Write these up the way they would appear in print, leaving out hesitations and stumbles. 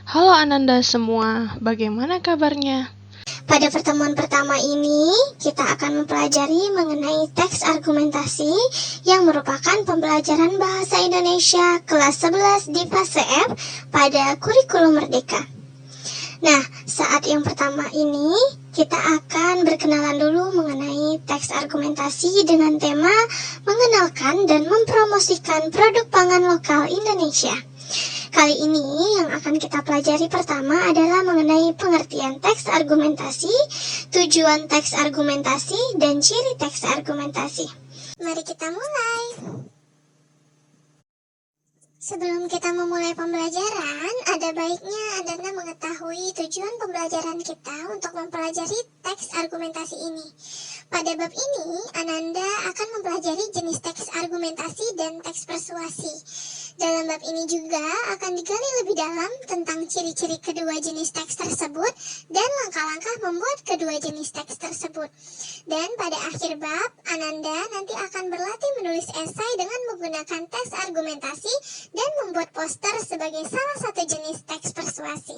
Halo Ananda semua, bagaimana kabarnya? Pada pertemuan pertama ini, kita akan mempelajari mengenai teks argumentasi yang merupakan pembelajaran bahasa Indonesia kelas 11 di fase F pada kurikulum Merdeka. Nah, saat yang pertama ini, kita akan berkenalan dulu mengenai teks argumentasi dengan tema mengenalkan dan mempromosikan produk pangan lokal Indonesia. Kali ini yang akan kita pelajari pertama adalah mengenai pengertian teks argumentasi, tujuan teks argumentasi, dan ciri teks argumentasi. Mari kita mulai. Sebelum kita memulai pembelajaran, ada baiknya Anda mengetahui tujuan pembelajaran kita untuk mempelajari teks argumentasi ini. Pada bab ini, Ananda akan mempelajari jenis teks argumentasi dan teks persuasi. Dalam bab ini juga akan digali lebih dalam tentang ciri-ciri kedua jenis teks tersebut dan langkah-langkah membuat kedua jenis teks tersebut. Dan pada akhir bab, Ananda nanti akan berlatih menulis esai dengan menggunakan teks argumentasi dan membuat poster sebagai salah satu jenis teks persuasi.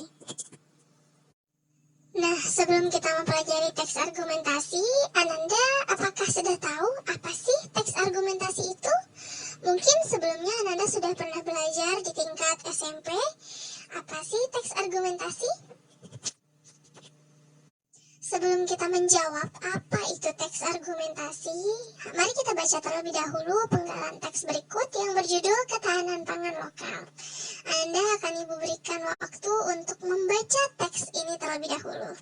Nah, sebelum kita mempelajari teks argumentasi, Ananda apakah sudah tahu apa sih teks argumentasi itu? Mungkin sebelumnya Ananda sudah pernah belajar di tingkat SMP. Apa sih teks argumentasi? Sebelum kita menjawab apa itu teks argumentasi, mari kita baca terlebih dahulu penggalan teks berikut yang berjudul Ketahanan Pangan Lokal. Anda akan Ibu berikan waktu untuk membaca teks ini terlebih dahulu.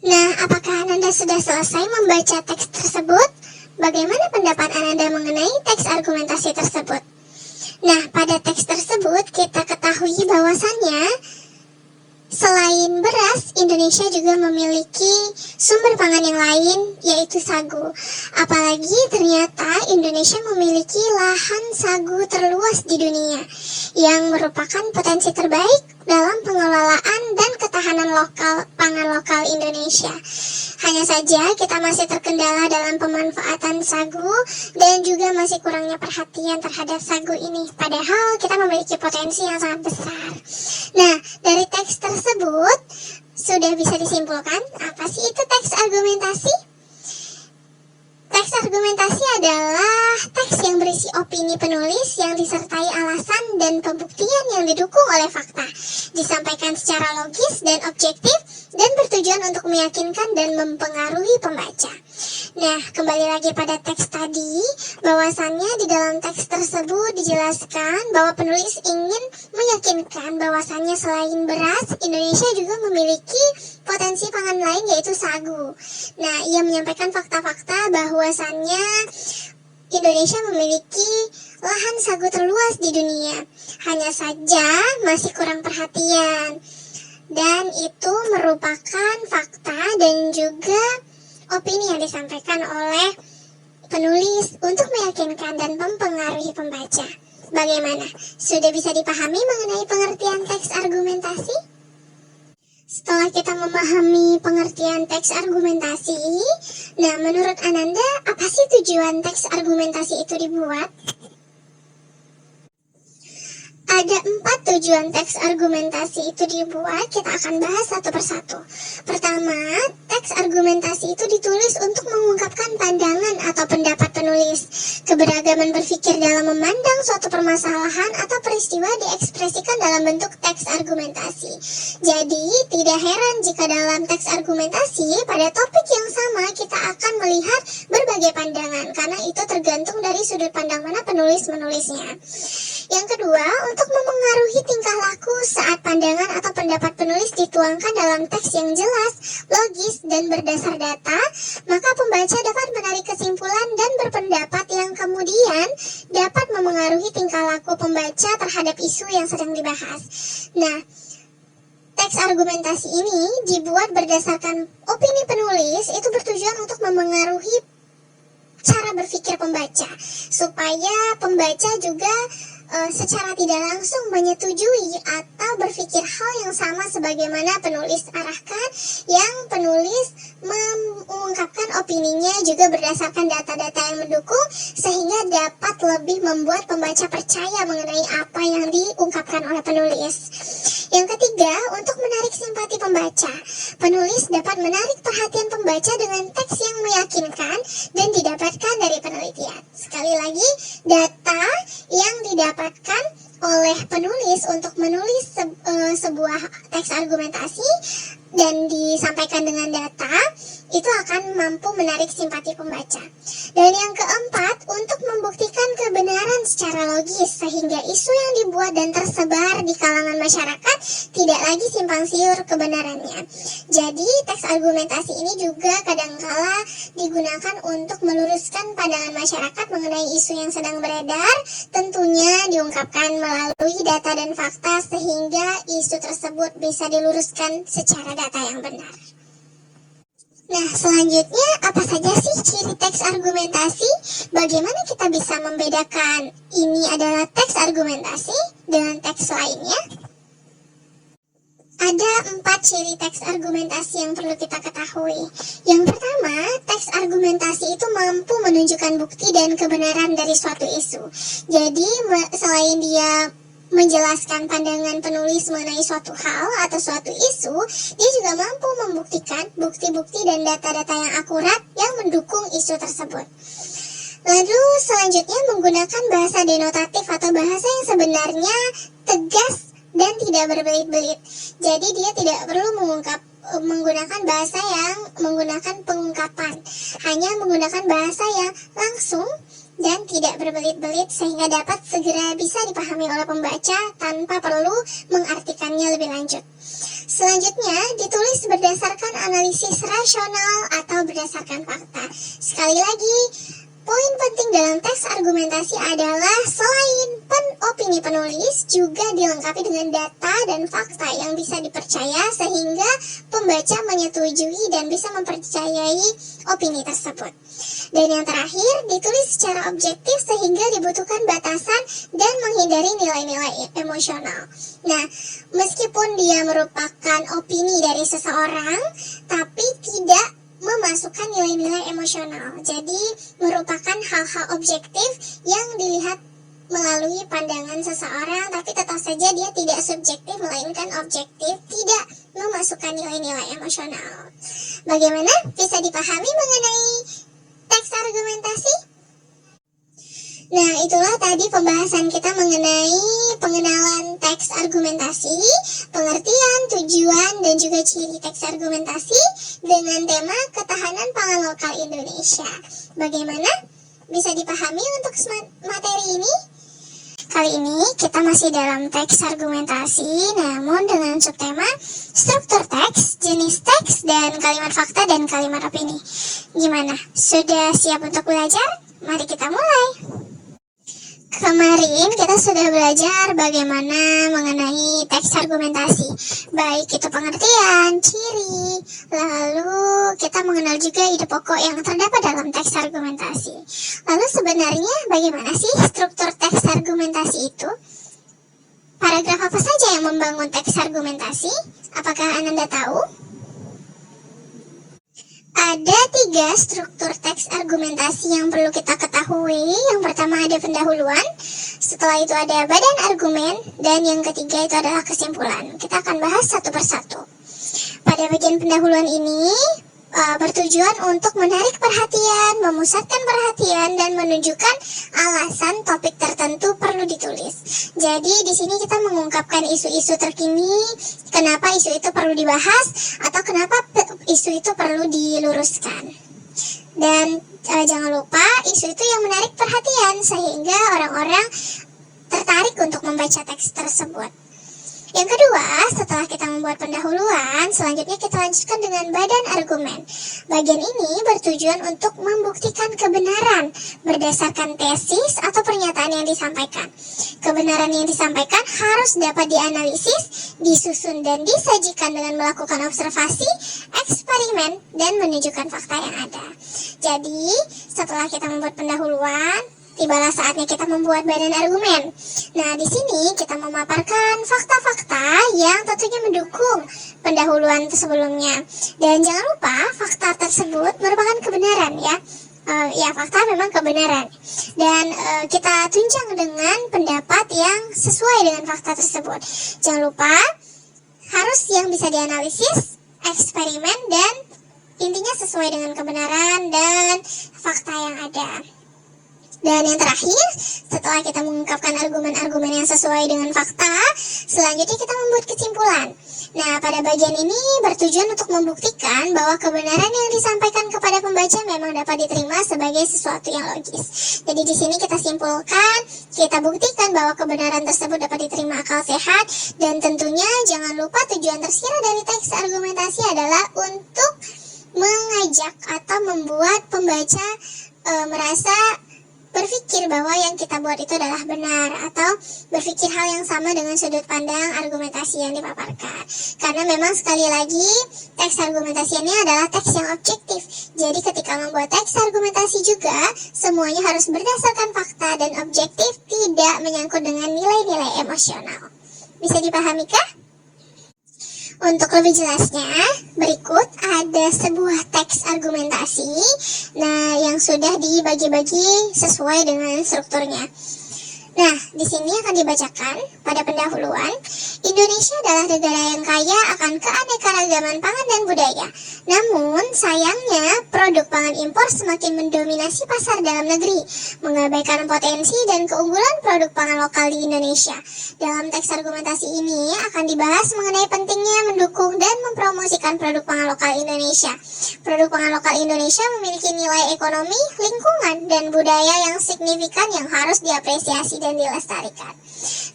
Nah, apakah Ananda sudah selesai membaca teks tersebut? Bagaimana pendapat Ananda mengenai teks argumentasi tersebut? Nah, pada teks tersebut kita ketahui bahwasannya selain beras, Indonesia juga memiliki sumber pangan yang lain, yaitu sagu. Apalagi ternyata Indonesia memiliki lahan sagu terluas di dunia, yang merupakan potensi terbaik dalam pengelolaan dan ketahanan pangan lokal Indonesia. Hanya saja kita masih terkendala dalam pemanfaatan sagu dan juga masih kurangnya perhatian terhadap sagu ini. Padahal kita memiliki potensi yang sangat besar. Nah, dari teks tersebut sudah bisa disimpulkan apa sih itu teks argumentasi? Teks argumentasi adalah teks yang berisi opini penulis yang disertai alasan dan pembuktian yang didukung oleh fakta, disampaikan secara logis dan objektif, dan bertujuan untuk meyakinkan dan mempengaruhi pembaca. Nah, kembali lagi pada teks tadi, bahwasannya di dalam teks tersebut dijelaskan bahwa penulis ingin meyakinkan bahwasannya selain beras, Indonesia juga memiliki potensi pangan lain, yaitu sagu. Nah, ia menyampaikan fakta-fakta bahwasannya Indonesia memiliki lahan sagu terluas di dunia. Hanya saja masih kurang perhatian. Dan itu merupakan fakta dan juga opini yang disampaikan oleh penulis untuk meyakinkan dan mempengaruhi pembaca. Bagaimana? Sudah bisa dipahami mengenai pengertian teks argumentasi? Setelah kita memahami pengertian teks argumentasi, nah menurut Ananda, apa sih tujuan teks argumentasi itu dibuat? Ada 4 tujuan teks argumentasi itu dibuat, kita akan bahas satu persatu. Pertama, teks argumentasi itu ditulis untuk mengungkapkan pandangan atau pendapat penulis. Keberagaman berpikir dalam memandang suatu permasalahan atau peristiwa diekspresikan dalam bentuk teks argumentasi. Jadi, tidak heran jika dalam teks argumentasi pada topik yang sama kita akan melihat berbagai pandangan, karena itu tergantung dari sudut pandang mana penulis menulisnya. Yang kedua, untuk memengaruhi tingkah laku saat pandangan atau pendapat penulis dituangkan dalam teks yang jelas, logis, dan berdasar data, maka pembaca dapat menarik kesimpulan dan berpendapat yang kemudian dapat memengaruhi tingkah laku pembaca terhadap isu yang sedang dibahas. Nah, teks argumentasi ini dibuat berdasarkan opini penulis, itu bertujuan untuk memengaruhi cara berpikir pembaca, supaya pembaca juga secara tidak langsung menyetujui atau berpikir hal yang sama sebagaimana penulis arahkan, yang penulis mengungkapkan opininya juga berdasarkan data-data yang mendukung, sehingga dapat lebih membuat pembaca percaya mengenai apa yang diungkapkan oleh penulis. Yang ketiga, untuk menarik simpati pembaca, penulis dapat menarik perhatian pembaca dengan teks yang meyakinkan dan didapatkan dari penelitian. Sekali lagi, data yang didapatkan oleh penulis untuk menulis sebuah teks argumentasi dan disampaikan dengan data, itu akan mampu menarik simpati pembaca. Dan yang keempat, untuk membuktikan kebenaran secara logis, sehingga isu yang dibuat dan tersebar di kalangan masyarakat tidak lagi simpang siur kebenarannya. Jadi, teks argumentasi ini juga kadangkala digunakan untuk meluruskan pandangan masyarakat mengenai isu yang sedang beredar, tentunya diungkapkan melalui data dan fakta sehingga isu tersebut bisa diluruskan secara data yang benar. Nah, selanjutnya apa saja sih ciri teks argumentasi? Bagaimana kita bisa membedakan ini adalah teks argumentasi dengan teks lainnya? Ada 4 ciri teks argumentasi yang perlu kita ketahui. Yang pertama, teks argumentasi itu mampu menunjukkan bukti dan kebenaran dari suatu isu. Jadi, selain dia menjelaskan pandangan penulis mengenai suatu hal atau suatu isu, dia juga mampu membuktikan bukti-bukti dan data-data yang akurat yang mendukung isu tersebut. Lalu selanjutnya menggunakan bahasa denotatif atau bahasa yang sebenarnya tegas dan tidak berbelit-belit. Jadi dia tidak perlu menggunakan bahasa yang menggunakan pengungkapan, hanya menggunakan bahasa yang langsung dan tidak berbelit-belit sehingga dapat segera bisa dipahami oleh pembaca tanpa perlu mengartikannya lebih lanjut. Selanjutnya, ditulis berdasarkan analisis rasional atau berdasarkan fakta. Sekali lagi, poin penting dalam teks argumentasi adalah selain opini penulis juga dilengkapi dengan data dan fakta yang bisa dipercaya sehingga pembaca menyetujui dan bisa mempercayai opini tersebut. Dan yang terakhir, ditulis secara objektif sehingga dibutuhkan batasan dan menghindari nilai-nilai emosional. Nah, meskipun dia merupakan opini dari seseorang, tapi tidak memasukkan nilai-nilai emosional. Jadi, merupakan hal-hal objektif yang dilihat melalui pandangan seseorang, tapi tetap saja dia tidak subjektif, melainkan objektif, tidak memasukkan nilai-nilai emosional. Bagaimana bisa dipahami mengenai teks argumentasi? Nah, itulah tadi pembahasan kita mengenai pengenalan teks argumentasi, pengertian, tujuan, dan juga ciri teks argumentasi dengan tema ketahanan pangan lokal Indonesia. Bagaimana bisa dipahami untuk materi ini? Kali ini kita masih dalam teks argumentasi, namun dengan subtema struktur teks, jenis teks, dan kalimat fakta dan kalimat opini. Gimana? Sudah siap untuk belajar? Mari kita mulai. Kemarin kita sudah belajar bagaimana mengenai teks argumentasi, baik itu pengertian, ciri, lalu kita mengenal juga ide pokok yang terdapat dalam teks argumentasi. Lalu sebenarnya bagaimana sih struktur teks argumentasi itu? Paragraf apa saja yang membangun teks argumentasi? Apakah Ananda tahu? Ada 3 struktur teks argumentasi yang perlu kita ketahui. Yang pertama ada pendahuluan, setelah itu ada badan argumen, dan yang ketiga itu adalah kesimpulan. Kita akan bahas satu persatu. Pada bagian pendahuluan ini bertujuan untuk menarik perhatian, memusatkan perhatian, dan menunjukkan alasan topik tertentu perlu ditulis. Jadi di sini kita mengungkapkan isu-isu terkini, kenapa isu itu perlu dibahas, atau kenapa isu itu perlu diluruskan. Dan jangan lupa isu itu yang menarik perhatian sehingga orang-orang tertarik untuk membaca teks tersebut. Yang kedua, setelah kita membuat pendahuluan, selanjutnya kita lanjutkan dengan badan argumen. Bagian ini bertujuan untuk membuktikan kebenaran berdasarkan tesis atau pernyataan yang disampaikan. Kebenaran yang disampaikan harus dapat dianalisis, disusun dan disajikan dengan melakukan observasi, eksperimen, dan menunjukkan fakta yang ada. Jadi, setelah kita membuat pendahuluan, tibalah saatnya kita membuat badan argumen. Nah, di sini kita memaparkan fakta-fakta yang tentunya mendukung pendahuluan sebelumnya. Dan jangan lupa, fakta tersebut merupakan kebenaran ya. Fakta memang kebenaran. Dan kita tunjang dengan pendapat yang sesuai dengan fakta tersebut. Jangan lupa, harus yang bisa dianalisis, eksperimen, dan intinya sesuai dengan kebenaran dan fakta yang ada. Dan yang terakhir, setelah kita mengungkapkan argumen-argumen yang sesuai dengan fakta, selanjutnya kita membuat kesimpulan. Nah, pada bagian ini bertujuan untuk membuktikan bahwa kebenaran yang disampaikan kepada pembaca memang dapat diterima sebagai sesuatu yang logis. Jadi di sini kita simpulkan, kita buktikan bahwa kebenaran tersebut dapat diterima akal sehat, dan tentunya jangan lupa tujuan tersirat dari teks argumentasi adalah untuk mengajak atau membuat pembaca merasa berpikir bahwa yang kita buat itu adalah benar, atau berpikir hal yang sama dengan sudut pandang argumentasi yang dipaparkan. Karena memang sekali lagi teks argumentasi ini adalah teks yang objektif. Jadi ketika membuat teks argumentasi juga semuanya harus berdasarkan fakta dan objektif, tidak menyangkut dengan nilai-nilai emosional. Bisa dipahami kah? Untuk lebih jelasnya, berikut ada sebuah teks argumentasi yang sudah dibagi-bagi sesuai dengan strukturnya. Nah, di sini akan dibacakan pada pendahuluan, Indonesia adalah negara yang kaya akan keanekaragaman pangan dan budaya. Namun, sayangnya produk pangan impor semakin mendominasi pasar dalam negeri, mengabaikan potensi dan keunggulan produk pangan lokal di Indonesia. Dalam teks argumentasi ini akan dibahas mengenai pentingnya mendukung dan mempromosikan produk pangan lokal Indonesia. Produk pangan lokal Indonesia memiliki nilai ekonomi, lingkungan, dan budaya yang signifikan yang harus diapresiasi dan dilestarikan.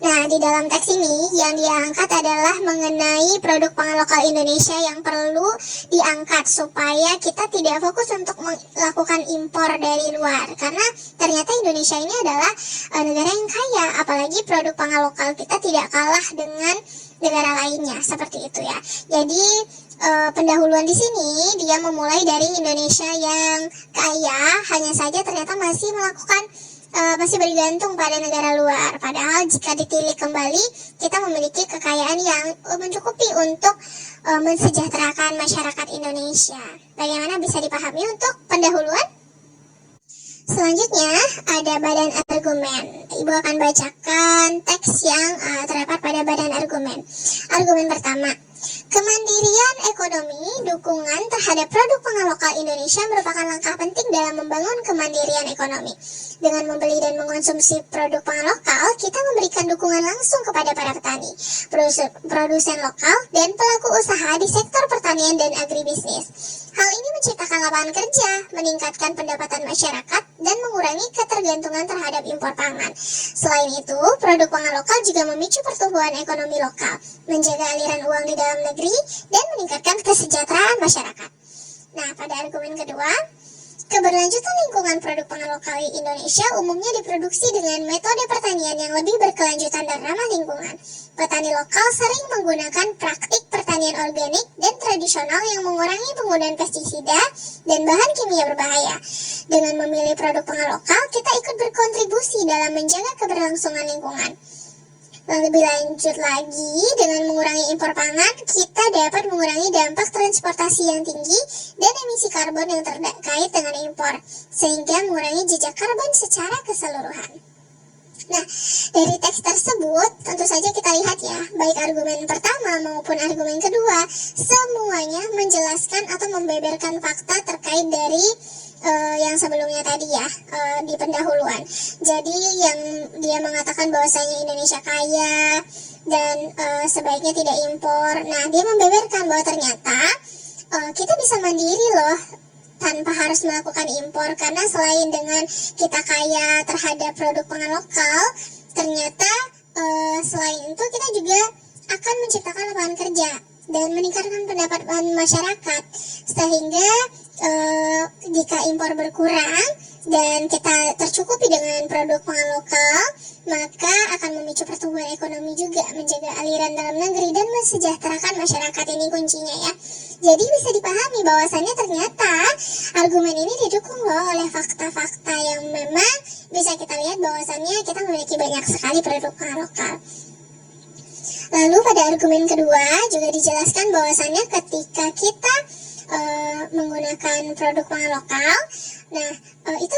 Nah, di dalam teks ini yang diangkat adalah mengenai produk pangan lokal Indonesia yang perlu diangkat supaya kita tidak fokus untuk melakukan impor dari luar, karena ternyata Indonesia ini adalah negara yang kaya, apalagi produk pangan lokal kita tidak kalah dengan negara lainnya, seperti itu ya. Jadi pendahuluan di sini dia memulai dari Indonesia yang kaya, hanya saja ternyata masih masih bergantung pada negara luar. Padahal jika ditilik kembali, kita memiliki kekayaan yang mencukupi untuk mensejahterakan masyarakat Indonesia. Bagaimana bisa dipahami untuk pendahuluan? Selanjutnya ada badan argumen. Ibu akan bacakan teks yang terdapat pada badan argumen. Argumen pertama, kemandirian ekonomi, dukungan terhadap produk pangan lokal Indonesia merupakan langkah penting dalam membangun kemandirian ekonomi. Dengan membeli dan mengonsumsi produk pangan lokal, kita memberikan dukungan langsung kepada para petani, produsen lokal, dan pelaku usaha di sektor pertanian dan agribisnis. Hal ini menciptakan lapangan kerja, meningkatkan pendapatan masyarakat, dan mengurangi ketergantungan terhadap impor pangan. Selain itu, produk pangan lokal juga memicu pertumbuhan ekonomi lokal, menjaga aliran uang di dalam negeri, dan meningkatkan kesejahteraan masyarakat. Nah, pada argumen kedua, keberlanjutan lingkungan produk pangan lokal Indonesia umumnya diproduksi dengan metode pertanian yang lebih berkelanjutan dan ramah lingkungan. Petani lokal sering menggunakan praktik pertanian organik dan tradisional yang mengurangi penggunaan pestisida dan bahan kimia berbahaya. Dengan memilih produk pangan lokal, kita ikut berkontribusi dalam menjaga keberlangsungan lingkungan. Lebih lanjut lagi, dengan mengurangi impor pangan, kita dapat mengurangi dampak transportasi yang tinggi dan emisi karbon yang terkait dengan impor, sehingga mengurangi jejak karbon secara keseluruhan. Nah, Dari teks tersebut, tentu saja kita lihat ya, baik argumen pertama maupun argumen kedua, semuanya menjelaskan atau membeberkan fakta terkait dari yang sebelumnya tadi ya, di pendahuluan. Jadi yang dia mengatakan bahwasanya Indonesia kaya dan sebaiknya tidak impor. Nah, dia membeberkan bahwa ternyata kita bisa mandiri loh tanpa harus melakukan impor, karena selain dengan kita kaya terhadap produk pangan lokal, ternyata selain itu kita juga akan menciptakan lapangan kerja dan meningkatkan pendapatan masyarakat, sehingga jika impor berkurang dan kita tercukupi dengan produk pangan lokal, maka akan memicu pertumbuhan ekonomi juga, menjaga aliran dalam negeri dan mensejahterakan masyarakat. Ini kuncinya ya. Jadi bisa dipahami bahwasannya ternyata argumen ini didukung loh oleh fakta-fakta yang memang bisa kita lihat bahwasannya kita memiliki banyak sekali produk pangan lokal. Lalu pada argumen kedua juga dijelaskan bahwasannya ketika kita menggunakan produk pangan lokal, nah itu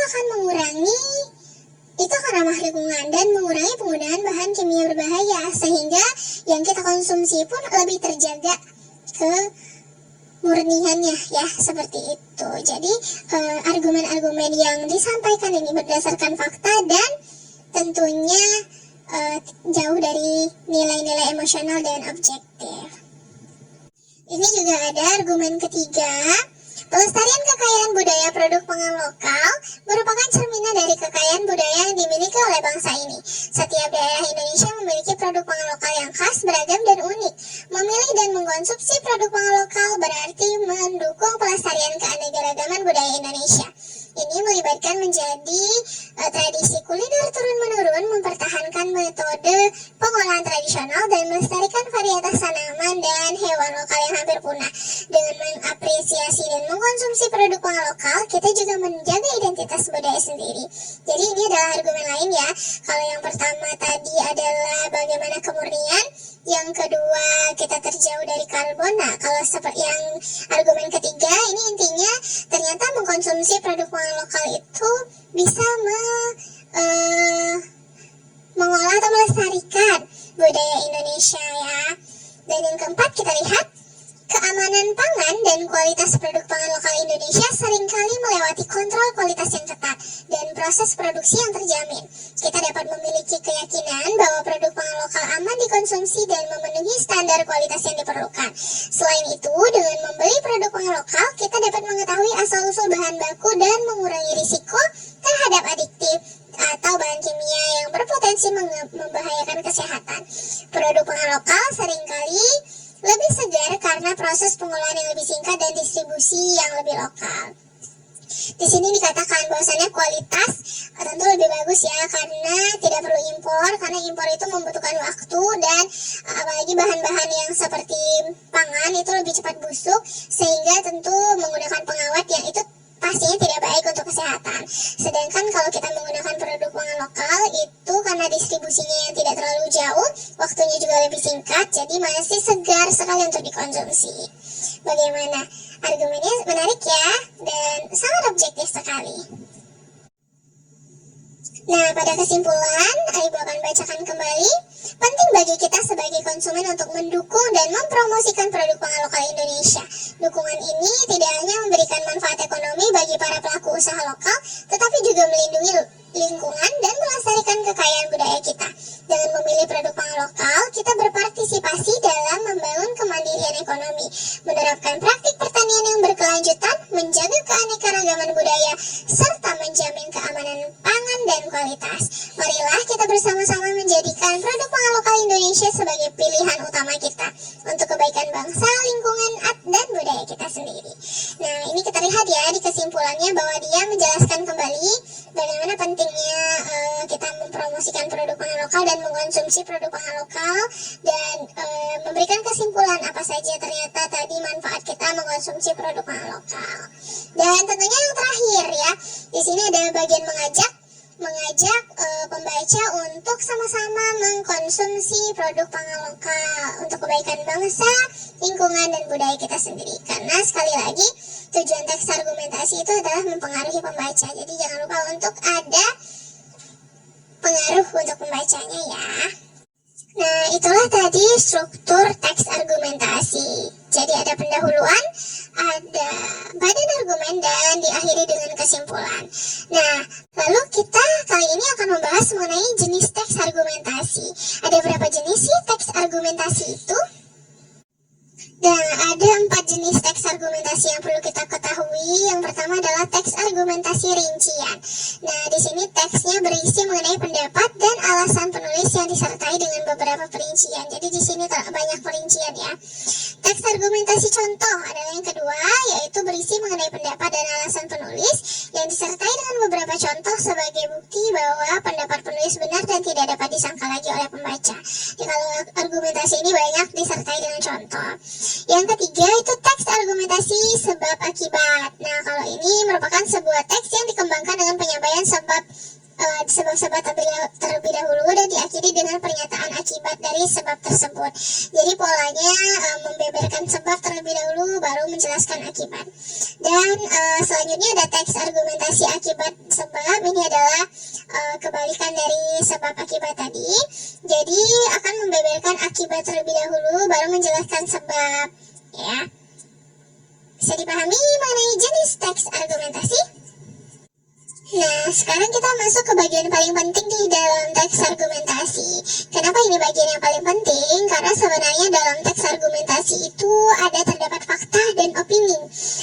akan ramah lingkungan dan mengurangi penggunaan bahan kimia berbahaya, sehingga yang kita konsumsi pun lebih terjaga kemurniannya ya, seperti itu. Jadi argumen-argumen yang disampaikan ini berdasarkan fakta dan tentunya jauh dari nilai-nilai emosional dan objektif. Ini juga ada argumen ketiga, pelestarian kekayaan budaya produk pangan lokal merupakan cerminan dari kekayaan budaya yang dimiliki oleh bangsa ini. Setiap daerah Indonesia memiliki produk pangan lokal yang khas, beragam, dan unik. Memilih dan mengkonsumsi produk pangan lokal berarti mendukung pelestarian keanekaragaman budaya Indonesia. Ini melibatkan menjadi tradisi kuliner turun-menurun, mempertahankan metode pengolahan tradisional, dan melestarikan varietas tanaman dan hewan lokal yang hampir punah. Dengan mengapresiasi dan mengkonsumsi produk pangan lokal, kita juga menjaga identitas budaya sendiri. Jadi ini adalah argumen lain ya. Kalau yang pertama tadi adalah bagaimana kemurnian, yang kedua kita terjauh dari karbon. Nah, kalau seperti yang argumen ketiga, ini intinya ternyata mengkonsumsi produk pangan lokal itu bisa mengolah atau melestarikan budaya Indonesia ya. Dan yang keempat kita lihat, keamanan pangan dan kualitas produk pangan lokal Indonesia seringkali melewati kontrol kualitas yang ketat dan proses produksi yang terjamin. Kita dapat memiliki keyakinan bahwa produk pangan lokal aman dikonsumsi dan memenuhi standar kualitas yang diperlukan. Selain itu, dengan membeli produk pangan lokal, kita dapat mengetahui asal-usul bahan baku dan mengurangi risiko terhadap adiktif atau bahan kimia yang berpotensi membahayakan kesehatan. Produk pangan lokal seringkali lebih segar karena proses pengolahan yang lebih singkat dan distribusi yang lebih lokal. Di sini dikatakan bahwasannya kualitas tentu lebih bagus ya, karena tidak perlu impor, karena impor itu membutuhkan waktu dan apalagi bahan-bahan yang seperti pangan itu lebih cepat busuk, sehingga tentu menggunakan pengawet yang itu pastinya tidak baik untuk kesehatan. Sedangkan kalau kita menggunakan produk pangan lokal itu karena distribusinya yang tidak terlalu jauh, waktunya juga lebih singkat, jadi masih segar sekali untuk dikonsumsi. Bagaimana? Argumennya menarik ya, dan sangat objektif sekali. Nah, pada kesimpulan, Ibu akan bacakan kembali. Penting bagi kita sebagai konsumen untuk mendukung dan mempromosikan produk pangan lokal Indonesia. Dukungan ini tidak hanya memberikan manfaat ekonomi bagi para pelaku usaha lokal, tetapi juga melindungi lingkungan dan melestarikan kekayaan budaya kita. Dengan memilih produk pangan lokal, kita berpartisipasi dalam membangun kemandirian ekonomi, menerapkan praktik pertanian yang berkelanjutan, menjaga keanekaragaman budaya, serta menjamin keamanan pangan dan kualitas. Marilah kita bersama-sama menjadikan produk pangan lokal Indonesia sebagai pilihan utama kita untuk kebaikan bangsa, lingkungan, dan budaya kita sendiri. Nah, ini kita lihat ya di kesimpulannya bahwa dia menjelaskan kembali bagaimana pentingnya kita mempromosikan produk pangan lokal dan mengkonsumsi produk pangan lokal, dan memberikan kesimpulan apa saja ternyata tadi manfaat kita mengkonsumsi produk pangan lokal. Dan tentunya yang terakhir ya, di sini ada bagian mengajak pembaca untuk sama-sama mengkonsumsi produk pangan lokal untuk kebaikan bangsa, lingkungan, dan budaya kita sendiri. Karena sekali lagi tujuan teks argumentasi itu adalah mempengaruhi pembaca. Jadi jangan lupa untuk ada berpengaruh untuk membacanya ya. Nah, itulah tadi struktur teks argumentasi. Jadi ada pendahuluan, ada badan argumen, dan diakhiri dengan kesimpulan. Nah, lalu kita kali ini akan membahas mengenai jenis teks argumentasi. Ada berapa jenis sih teks argumentasi itu? Dan ada 4 jenis teks argumentasi yang perlu kita ketahui. Yang pertama adalah teks argumentasi rincian. Nah, di sini teksnya berisi mengenai pendapat dan alasan penulis yang disertai dengan beberapa perincian. Jadi di sini banyak perincian ya. Teks argumentasi contoh adalah yang kedua, yaitu berisi mengenai pendapat dan alasan penulis yang disertai dengan beberapa contoh sebagai bukti bahwa pendapat penulis benar dan tidak dapat disangkal lagi oleh pembaca. Jadi kalau argumentasi ini banyak disertai dengan contoh. Yang ketiga itu teks argumentasi sebab akibat. Nah, kalau ini merupakan sebuah teks yang dikembangkan dengan penyampaian sebab-sebab terlebih dahulu dan diakhiri dengan pernyataan akibat dari sebab tersebut. Jadi polanya membeberkan sebab terlebih dahulu baru menjelaskan akibat. Dan selanjutnya ada teks argumentasi akibat sebab. Ini adalah kebalikan dari sebab akibat tadi. Jadi akan membeberkan akibat terlebih dahulu baru menjelaskan sebab ya. Bisa dipahami mengenai jenis teks argumentasi? Nah, sekarang kita masuk ke bagian paling penting di dalam teks argumentasi. Kenapa ini bagian yang paling penting? Karena sebenarnya dalam teks argumentasi itu terdapat fakta dan opini.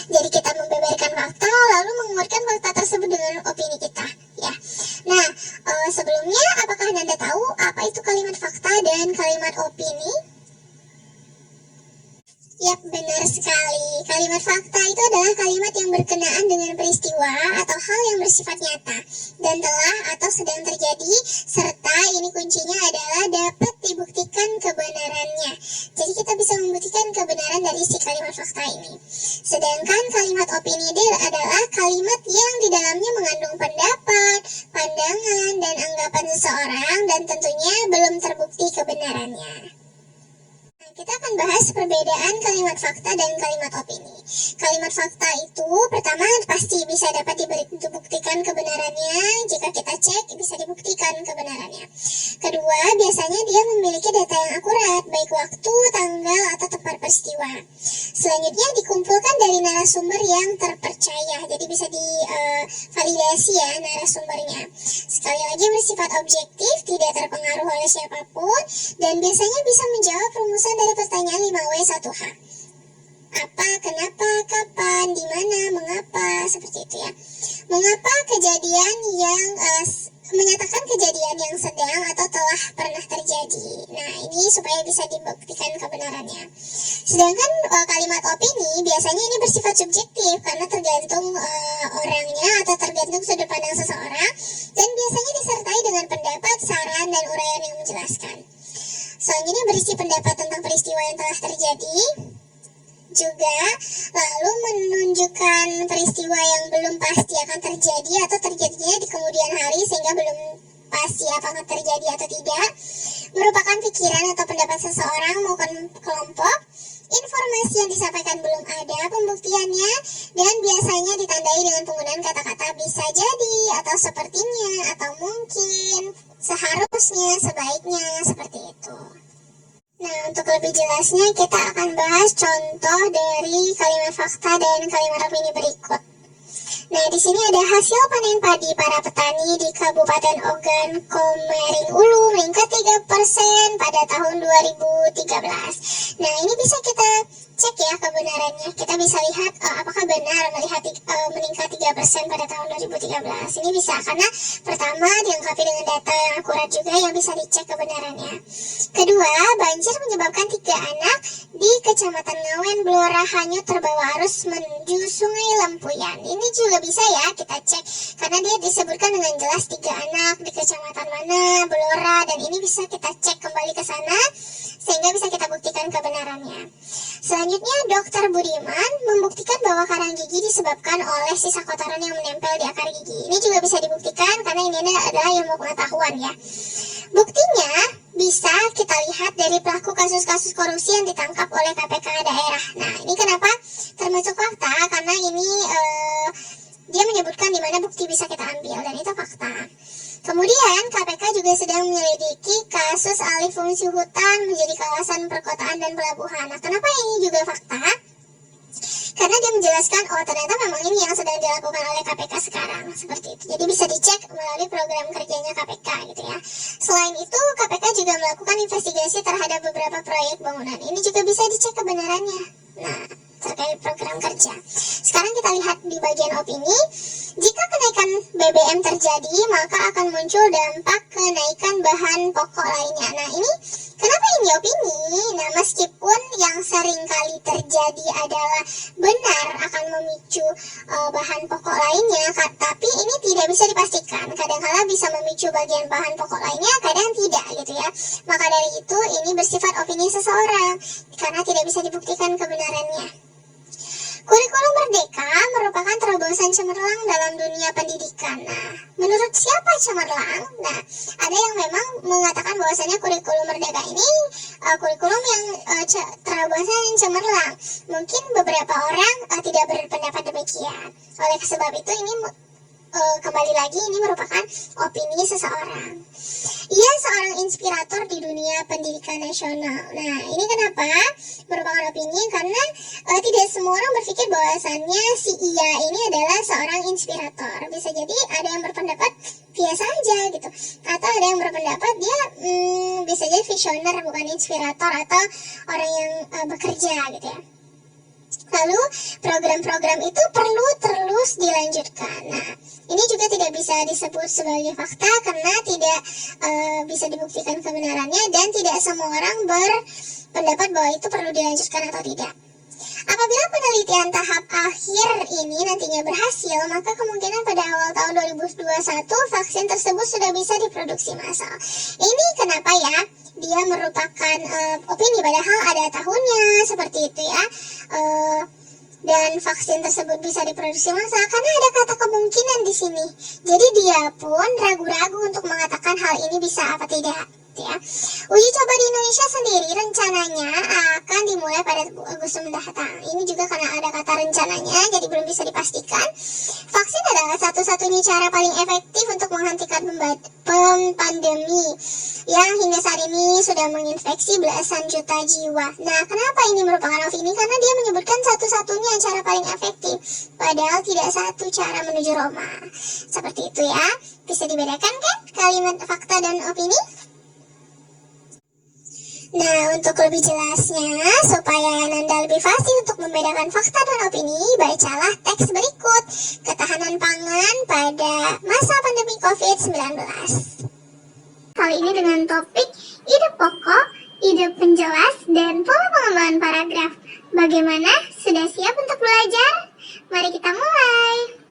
Jadi kita membeberkan fakta lalu menguatkan fakta tersebut dengan opini kita ya. Nah, sebelumnya apakah Anda tahu apa itu kalimat fakta dan kalimat opini? Yap, benar sekali. Kalimat fakta itu adalah kalimat yang berkenaan dengan peristiwa atau hal yang bersifat nyata dan telah atau sedang terjadi, serta ini kuncinya adalah dapat dibuktikan kebenarannya. Jadi kita bisa membuktikan kebenaran dari si kalimat fakta ini. Sedangkan kalimat opini adalah kalimat yang di dalamnya mengandung pendapat, pandangan, dan anggapan seseorang dan tentunya belum terbukti kebenarannya. Kita akan bahas perbedaan kalimat fakta dan kalimat opini. Kalimat fakta itu pertama pasti bisa dapat dibuktikan kebenarannya. Jika kita cek bisa dibuktikan kebenarannya. Kedua, biasanya dia memiliki data yang akurat, baik waktu, tanggal, atau tempat peristiwa. Selanjutnya dikumpulkan dari narasumber yang terpercaya. Jadi bisa divalidasi ya narasumbernya. Sekali lagi bersifat objektif, tidak terpengaruh oleh siapapun, dan biasanya bisa menjawab rumusan dari pertanyaan 5W1H. Apa, kenapa, kapan, di mana, mengapa, seperti itu ya. Mengapa kejadian yang menyatakan kejadian yang sedang atau telah pernah terjadi. Nah, ini supaya bisa dibuktikan kebenarannya. Sedangkan kalimat opini biasanya ini bersifat subjektif karena tergantung orangnya atau tergantung sudut pandang seseorang, dan biasanya disertai dengan pendapat, saran, dan uraian yang menjelaskan. Selanjutnya berisi pendapat tentang peristiwa yang telah terjadi, juga lalu menunjukkan peristiwa yang belum pasti akan terjadi atau terjadinya di kemudian hari sehingga belum pasti apakah terjadi atau tidak, merupakan pikiran atau pendapat seseorang maupun kelompok, informasi yang disampaikan belum ada pembuktiannya, dan biasanya ditandai dengan penggunaan kata-kata bisa jadi, atau sepertinya, atau mungkin, seharusnya, sebaiknya, seperti itu. Nah, untuk lebih jelasnya kita akan bahas contoh dari kalimat fakta dan kalimat opini berikut. Nah, di sini ada hasil panen padi para petani di Kabupaten Ogan Komering Ulu meningkat 3% pada tahun 2013. Nah, ini bisa kita cek ya kebenarannya. Kita bisa lihat apakah benar meningkat 3% pada tahun 2013. Ini bisa karena pertama dilengkapi dengan data yang akurat juga yang bisa dicek kebenarannya. Kedua, banjir menyebabkan 3 anak di Kecamatan Ngawen, Blora hanyut terbawa arus menuju Sungai Lempuyan. Ini juga bisa ya kita cek karena dia disebutkan dengan jelas 3 anak di kecamatan mana, Blora, dan ini bisa kita cek kembali ke sana sehingga bisa kita buktikan kebenarannya. Selanjutnya, Dr. Budiman membuktikan bahwa karang gigi disebabkan oleh sisa kotoran yang menempel di akar gigi. Ini juga bisa dibuktikan karena ini adalah ilmu pengetahuan ya. Buktinya bisa kita lihat dari pelaku kasus-kasus korupsi yang ditangkap oleh KPK daerah. Nah, ini kenapa termasuk fakta? Karena ini dia menyebutkan di mana bukti bisa kita ambil dan itu fakta. Kemudian KPK juga sedang menyelidiki kasus alih fungsi hutan menjadi kawasan perkotaan dan pelabuhan. Nah, kenapa ini juga fakta? Karena dia menjelaskan, oh ternyata memang ini yang sedang dilakukan oleh KPK sekarang, seperti itu. Jadi bisa dicek melalui program kerjanya KPK gitu ya. Selain itu, KPK juga melakukan investigasi terhadap beberapa proyek bangunan. Ini juga bisa dicek kebenarannya. Nah, terkait program kerja. Sekarang kita lihat di bagian opini. Jika kenaikan BBM terjadi, maka akan muncul dampak kenaikan bahan pokok lainnya. Nah, ini kenapa ini opini? Nah, meskipun yang sering kali terjadi adalah benar akan memicu bahan pokok lainnya, tapi ini tidak bisa dipastikan. Kadang-kala bisa memicu bagian bahan pokok lainnya, kadang tidak gitu ya. Maka dari itu ini bersifat opini seseorang karena tidak bisa dibuktikan kebenarannya. Kurikulum Merdeka merupakan terobosan cemerlang dalam dunia pendidikan. Nah, menurut siapa cemerlang? Nah, ada yang memang mengatakan bahwasanya kurikulum Merdeka ini kurikulum yang terobosan yang cemerlang. Mungkin beberapa orang tidak berpendapat demikian. Oleh sebab itu ini kembali lagi ini merupakan opini seseorang. Ia seorang inspirator di dunia pendidikan nasional. Nah, ini kenapa merupakan opini? Karena tidak semua orang berpikir bahwasannya si Ia ini adalah seorang inspirator. Bisa jadi ada yang berpendapat biasa aja gitu, atau ada yang berpendapat dia bisa jadi visioner bukan inspirator atau orang yang bekerja gitu ya. Lalu program-program itu perlu terus dilanjutkan. Nah, ini juga tidak bisa disebut sebagai fakta karena tidak bisa dibuktikan kebenarannya dan tidak semua orang berpendapat bahwa itu perlu dilanjutkan atau tidak. Apabila penelitian tahap akhir ini nantinya berhasil, maka kemungkinan pada awal tahun 2021 vaksin tersebut sudah bisa diproduksi massal. Ini kenapa ya? Dia merupakan opini padahal ada tahunnya seperti itu ya. Dan vaksin tersebut bisa diproduksi massal karena ada kata kemungkinan di sini. Jadi dia pun ragu-ragu untuk mengatakan hal ini bisa apa tidak. Ya. Uji coba di Indonesia sendiri rencananya akan dimulai pada Agustus mendatang. Ini juga karena ada kata rencananya, jadi belum bisa dipastikan. Vaksin adalah satu-satunya cara paling efektif untuk menghentikan pandemi yang hingga saat ini sudah menginfeksi belasan juta jiwa. Nah, kenapa ini merupakan opini? Karena dia menyebutkan satu-satunya cara paling efektif, padahal tidak satu cara menuju Roma. Seperti itu ya. Bisa dibedakan kan kalimat fakta dan opini? Nah, untuk lebih jelasnya, supaya Ananda lebih fasih untuk membedakan fakta dan opini, bacalah teks berikut, ketahanan pangan pada masa pandemi COVID-19. Kali ini dengan topik ide pokok, ide penjelas, dan pola pengembangan paragraf. Bagaimana? Sudah siap untuk belajar? Mari kita mulai.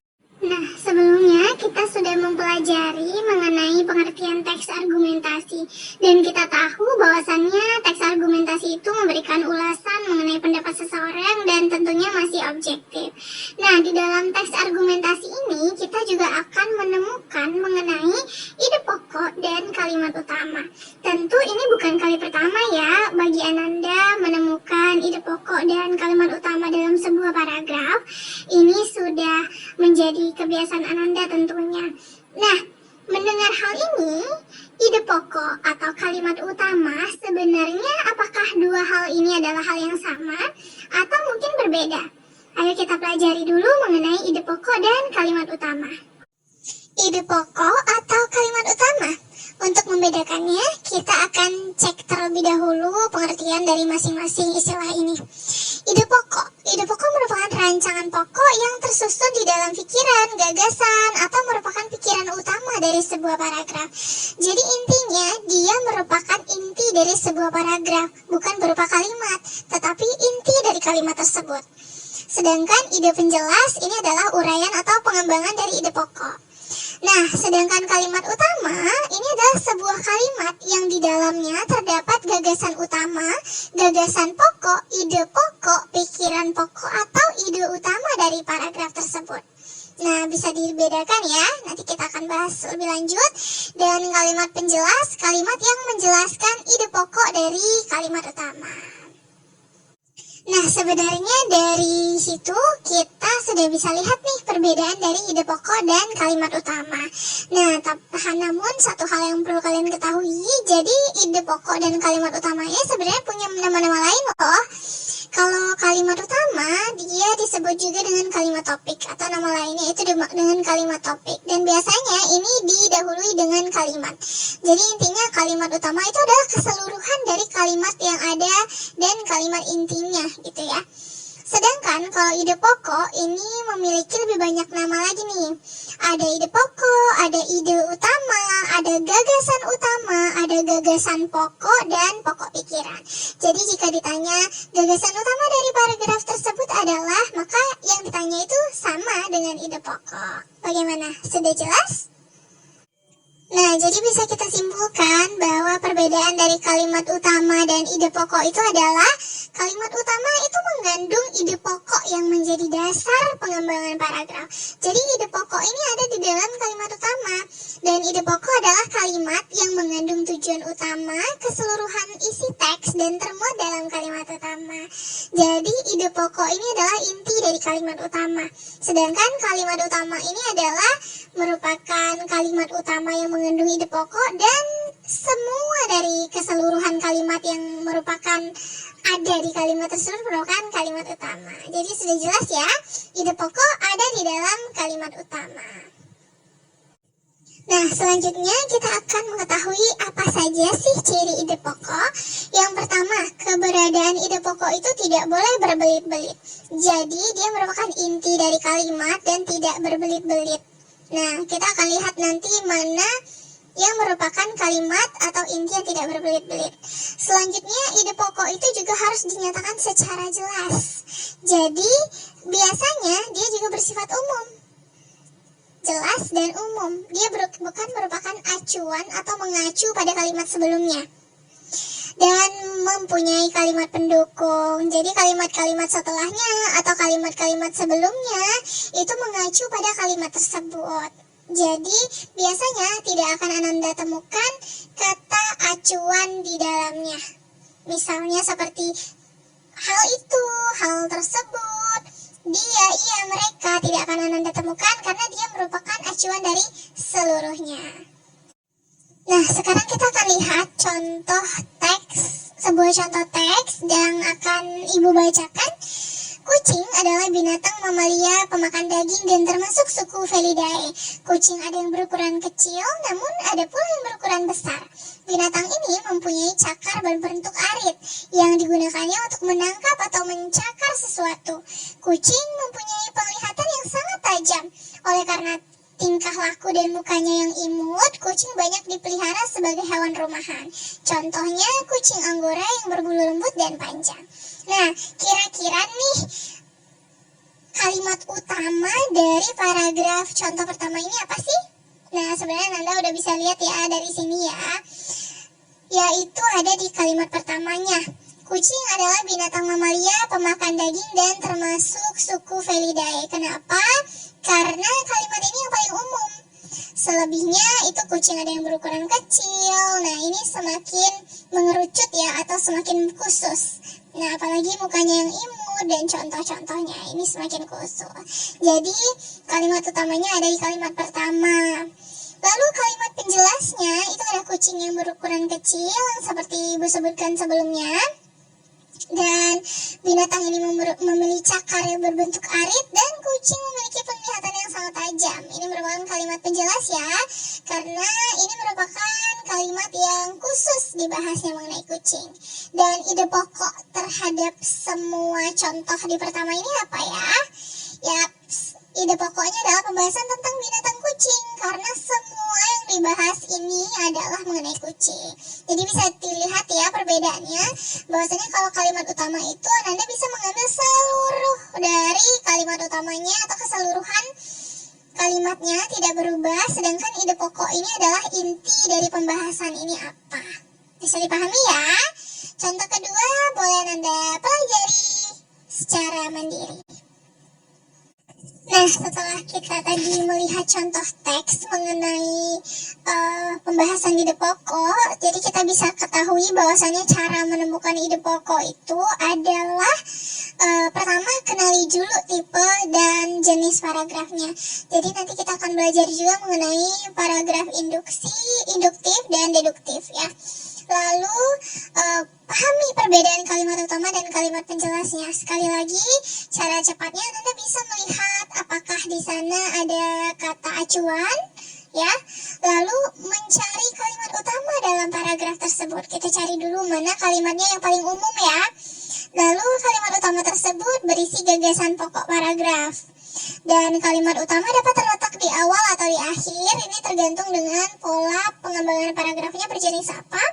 Nah, sebelumnya kita sudah mempelajari mengenai pengertian teks argumentasi dan kita tahu bahwasannya teks argumentasi itu memberikan ulasan mengenai pendapat seseorang dan tentunya masih objektif. Nah, di dalam teks argumentasi ini kita juga akan menemukan mengenai ide pokok dan kalimat utama. Tentu ini bukan kali pertama ya bagi Ananda menemukan ide pokok dan kalimat utama dalam sebuah paragraf. Ini sudah menjadi kebiasaan Ananda tentunya. Nah, mendengar hal ini, ide pokok atau kalimat utama sebenarnya apakah dua hal ini adalah hal yang sama atau mungkin berbeda? Ayo kita pelajari dulu mengenai ide pokok dan kalimat utama. Ide pokok atau kalimat utama? Untuk membedakannya, kita akan cek terlebih dahulu pengertian dari masing-masing istilah ini. Ide pokok merupakan rancangan pokok yang tersusun di dalam pikiran, gagasan, atau merupakan pikiran utama dari sebuah paragraf. Jadi intinya, dia merupakan inti dari sebuah paragraf, bukan berupa kalimat, tetapi inti dari kalimat tersebut. Sedangkan ide penjelas ini adalah uraian atau pengembangan dari ide pokok. Nah, sedangkan kalimat utama ini adalah sebuah kalimat yang di dalamnya terdapat gagasan utama, gagasan pokok, ide pokok, pikiran pokok, atau ide utama dari paragraf tersebut. Nah, bisa dibedakan ya, nanti kita akan bahas lebih lanjut. Dan kalimat penjelas, kalimat yang menjelaskan ide pokok dari kalimat utama. Nah, sebenarnya dari situ kita sudah bisa lihat nih perbedaan dari ide pokok dan kalimat utama. Nah, namun satu hal yang perlu kalian ketahui, jadi ide pokok dan kalimat utamanya sebenarnya punya nama-nama lain loh. Kalau kalimat utama, dia disebut juga dengan kalimat topik atau nama lainnya itu dengan kalimat topik. Dan biasanya ini didahului dengan kalimat. Jadi intinya kalimat utama itu adalah keseluruhan dari kalimat yang ada dan kalimat intinya gitu ya. Sedangkan kalau ide pokok ini memiliki lebih banyak nama lagi nih. Ada ide pokok, ada ide utama, ada gagasan utama, ada gagasan pokok, dan pokok pikiran. Jadi jika ditanya gagasan utama dari paragraf tersebut adalah, maka yang ditanya itu sama dengan ide pokok. Bagaimana? Sudah jelas? Nah, jadi bisa kita simpulkan bahwa perbedaan dari kalimat utama dan ide pokok itu adalah kalimat utama itu mengandung ide pokok yang menjadi dasar pengembangan paragraf. Jadi ide pokok ini ada di dalam kalimat utama, dan ide pokok adalah kalimat yang mengandung tujuan utama, keseluruhan isi teks, dan termuat dalam kalimat utama. Jadi ide pokok ini adalah inti dari kalimat utama. Sedangkan kalimat utama ini adalah merupakan kalimat utama yang mengandung ide pokok, dan semua dari keseluruhan kalimat yang merupakan ada di kalimat tersebut merupakan kalimat utama. Jadi sudah jelas ya, ide pokok ada di dalam kalimat utama. Nah, selanjutnya kita akan mengetahui apa saja sih ciri ide pokok. Yang pertama, keberadaan ide pokok itu tidak boleh berbelit-belit. Jadi dia merupakan inti dari kalimat dan tidak berbelit-belit. Nah, kita akan lihat nanti mana yang merupakan kalimat atau inti yang tidak berbelit-belit. Selanjutnya, ide pokok itu juga harus dinyatakan secara jelas. Jadi, biasanya dia juga bersifat umum. Jelas dan umum. Dia bukan merupakan acuan atau mengacu pada kalimat sebelumnya. Dan mempunyai kalimat pendukung. Jadi kalimat-kalimat setelahnya atau kalimat-kalimat sebelumnya itu mengacu pada kalimat tersebut. Jadi biasanya tidak akan Ananda temukan kata acuan di dalamnya. Misalnya seperti hal itu, hal tersebut, dia, ia, mereka, tidak akan Ananda temukan karena dia merupakan acuan dari seluruhnya. Nah, sekarang kita akan lihat contoh teks, sebuah contoh teks yang akan Ibu bacakan. Kucing adalah binatang mamalia pemakan daging dan termasuk suku Felidae. Kucing ada yang berukuran kecil, namun ada pula yang berukuran besar. Binatang ini mempunyai cakar berbentuk arit yang digunakannya untuk menangkap atau mencakar sesuatu. Kucing mempunyai penglihatan yang sangat tajam. Oleh karena tingkah laku dan mukanya yang imut, kucing banyak dipelihara sebagai hewan rumahan. Contohnya kucing Anggora yang berbulu lembut dan panjang. Nah, kira-kira nih kalimat utama dari paragraf contoh pertama ini apa sih? Nah, sebenarnya Nanda udah bisa lihat ya dari sini ya. Yaitu ada di kalimat pertamanya. Kucing adalah binatang mamalia pemakan daging dan termasuk suku Felidae. Kenapa? Karena kalimat ini yang paling umum. Selebihnya itu kucing ada yang berukuran kecil. Nah, ini semakin mengerucut ya, atau semakin khusus. Nah, apalagi mukanya yang imut dan contoh-contohnya ini semakin khusus. Jadi kalimat utamanya ada di kalimat pertama. Lalu kalimat penjelasnya itu ada kucing yang berukuran kecil yang seperti Ibu sebutkan sebelumnya. Dan binatang ini memiliki cakar yang berbentuk arit, dan kucing memiliki penglihatan yang sangat tajam. Ini merupakan kalimat penjelas ya, karena ini merupakan kalimat yang khusus dibahasnya mengenai kucing. Dan ide pokok terhadap semua contoh di pertama ini apa ya? Ide pokoknya adalah pembahasan tentang binatang kucing, karena semua yang dibahas ini adalah mengenai kucing. Jadi bisa dilihat ya perbedaannya, bahwasanya kalau kalimat utama itu Anda bisa mengambil seluruh dari kalimat utamanya atau keseluruhan kalimatnya tidak berubah, sedangkan ide pokok ini adalah inti dari pembahasan ini apa. Bisa dipahami ya? Contoh kedua boleh Anda pelajari secara mandiri. Nah, setelah kita tadi melihat contoh teks mengenai pembahasan ide pokok, jadi kita bisa ketahui bahwasannya cara menemukan ide pokok itu adalah pertama, kenali dulu tipe dan jenis paragrafnya. Jadi nanti kita akan belajar juga mengenai paragraf induktif dan deduktif ya. Lalu pahami perbedaan kalimat utama dan kalimat penjelasnya. Sekali lagi, cara cepatnya Anda bisa melihat apakah di sana ada kata acuan, ya. Lalu mencari kalimat utama dalam paragraf tersebut. Kita cari dulu mana kalimatnya yang paling umum ya. Lalu kalimat utama tersebut berisi gagasan pokok paragraf. Dan kalimat utama dapat terletak di awal atau di akhir. Ini tergantung dengan pola pengembangan paragrafnya berjenis apa.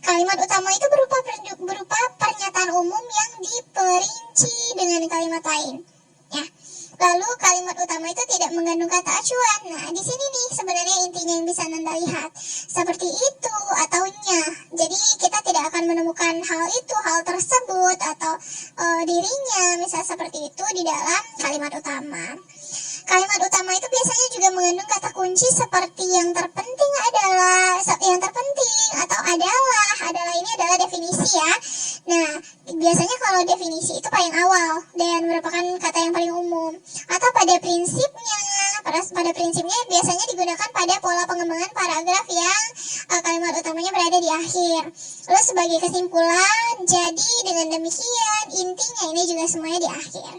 Kalimat utama itu berupa pernyataan umum yang diperinci dengan kalimat lain. Ya. Lalu kalimat utama itu tidak mengandung kata acuan. Nah, di sini nih sebenarnya intinya yang bisa Anda lihat. Seperti itu atau nya. Jadi kita tidak akan menemukan hal itu, hal tersebut atau dirinya, misal seperti itu di dalam kalimat utama. Kalimat utama itu biasanya juga mengandung kata kunci seperti yang terpenting atau adalah ini adalah definisi ya. Nah, biasanya kalau definisi itu paling awal dan merupakan kata yang paling umum. Atau pada prinsipnya biasanya digunakan pada pola pengembangan paragraf yang kalimat utamanya berada di akhir. Lalu sebagai kesimpulan, jadi dengan demikian intinya ini juga semuanya di akhir.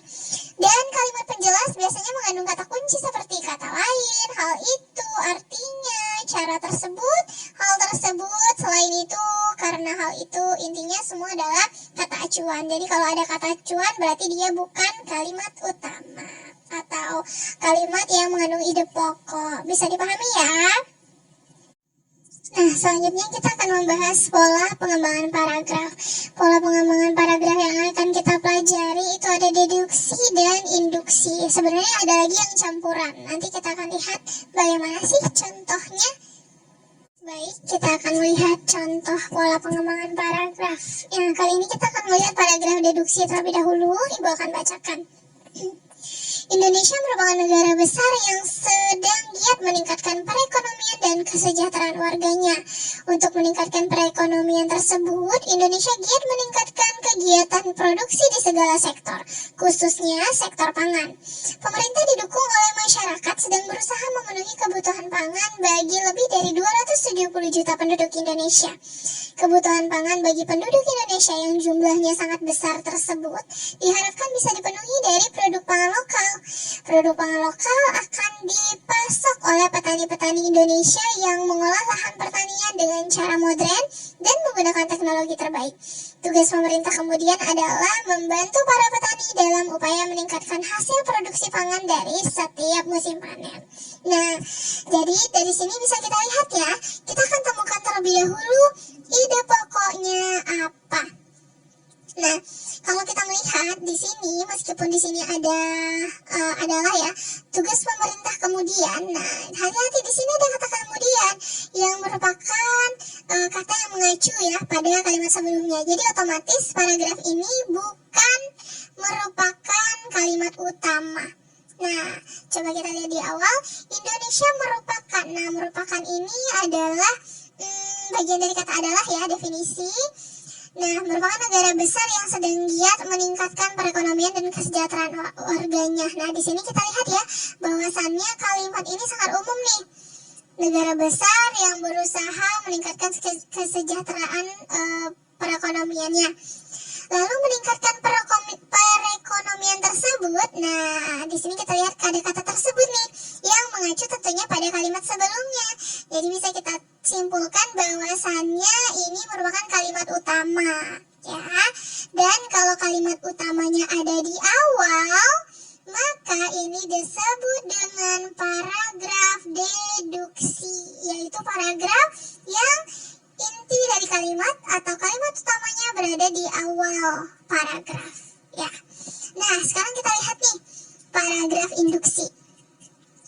Dan kalimat penjelas biasanya mengandung kata kunci seperti kata lain, hal itu, artinya, cara tersebut, hal tersebut, selain itu, karena hal itu, intinya semua adalah kata acuan. Jadi kalau ada kata acuan berarti dia bukan kalimat utama atau kalimat yang mengandung ide pokok. Bisa dipahami ya? Nah, selanjutnya kita akan membahas pola pengembangan paragraf. Pola pengembangan paragraf yang akan kita pelajari itu ada deduksi dan induksi. Sebenarnya ada lagi yang campuran. Nanti kita akan lihat bagaimana sih contohnya. Baik, kita akan melihat contoh pola pengembangan paragraf. Yang kali ini kita akan melihat paragraf deduksi terlebih dahulu. Ibu akan bacakan. Indonesia merupakan negara besar yang sedang giat meningkatkan perekonomian dan kesejahteraan warganya. Untuk meningkatkan perekonomian tersebut, Indonesia giat meningkatkan kegiatan produksi di segala sektor, khususnya sektor pangan. Pemerintah didukung oleh masyarakat sedang berusaha memenuhi kebutuhan pangan bagi lebih dari 270 juta penduduk Indonesia. Kebutuhan pangan bagi penduduk Indonesia yang jumlahnya sangat besar tersebut diharapkan bisa dipenuhi dari produk pangan lokal. Produk pangan lokal akan dipasok oleh petani-petani Indonesia yang mengolah lahan pertanian dengan cara modern dan menggunakan teknologi terbaik. Tugas pemerintah kemudian adalah membantu para petani dalam upaya meningkatkan hasil produksi pangan dari setiap musim panen. Nah, jadi dari sini bisa kita lihat ya, kita akan temukan terlebih dahulu ide pokoknya apa. Nah, kalau kita melihat di sini, meskipun di sini adalah ya tugas pemerintah kemudian. Nah, hati-hati di sini ada kata kemudian yang merupakan kata yang mengacu ya pada kalimat sebelumnya. Jadi otomatis paragraf ini bukan merupakan kalimat utama. Nah, coba kita lihat di awal, Indonesia merupakan. Nah, merupakan ini adalah bagian dari kata adalah ya, definisi. Nah, merupakan negara besar yang sedang giat meningkatkan perekonomian dan kesejahteraan warganya. Nah, di sini kita lihat ya, bahwasannya kalimat ini sangat umum nih. Negara besar yang berusaha meningkatkan kesejahteraan perekonomiannya. Lalu meningkatkan perekonomian tersebut. Nah, di sini kita lihat ada kata tersebut nih yang mengacu tentunya pada kalimat sebelumnya. Jadi bisa kita simpulkan bahwasannya ini merupakan kalimat utama, ya. Dan kalau kalimat utamanya ada di awal, maka ini disebut dengan paragraf deduksi, yaitu paragraf yang inti dari kalimat atau kalimat utamanya berada di awal paragraf, ya. Nah, sekarang kita lihat nih paragraf induksi.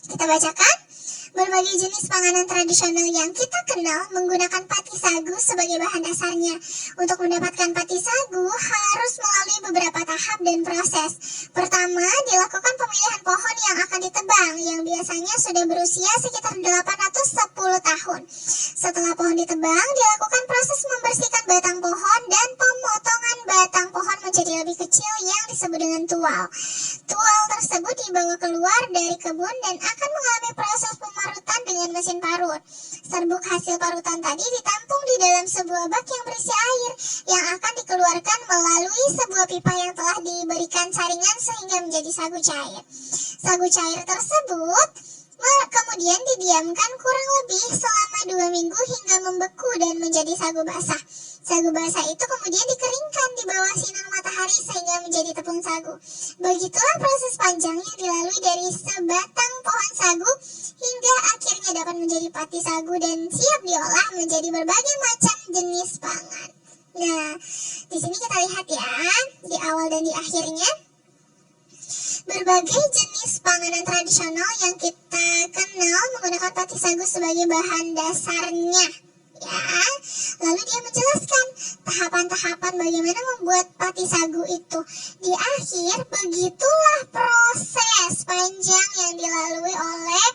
Kita bacakan. Berbagai jenis panganan tradisional yang kita kenal menggunakan pati sagu sebagai bahan dasarnya. Untuk mendapatkan pati sagu harus melalui beberapa tahap dan proses. Pertama, dilakukan pemilihan pohon yang akan ditebang, yang biasanya sudah berusia sekitar 810 tahun. Setelah pohon ditebang, dilakukan proses membersihkan batang pohon dan pemotongan batang pohon menjadi lebih kecil yang disebut dengan tual. Tual tersebut dibawa keluar dari kebun dan akan mengalami proses pemarutan dengan mesin parut. Serbuk hasil parutan tadi ditampung di dalam sebuah bak yang berisi air yang akan dikeluarkan melalui sebuah pipa yang telah diberikan saringan sehingga menjadi sagu cair. Sagu cair tersebut kemudian didiamkan kurang lebih selama 2 minggu hingga membeku dan menjadi sagu basah. Sagu basah itu kemudian dikeringkan di bawah sinar matahari sehingga menjadi tepung sagu. Begitulah proses panjang yang dilalui dari sebatang pohon sagu hingga akhirnya dapat menjadi pati sagu dan siap diolah menjadi berbagai macam jenis pangan. Nah, di sini kita lihat ya, di awal dan di akhirnya, berbagai jenis panganan tradisional yang kita kenal menggunakan pati sagu sebagai bahan dasarnya. Ya, lalu dia menjelaskan tahapan-tahapan bagaimana membuat pati sagu itu. Di akhir, begitulah proses panjang yang dilalui oleh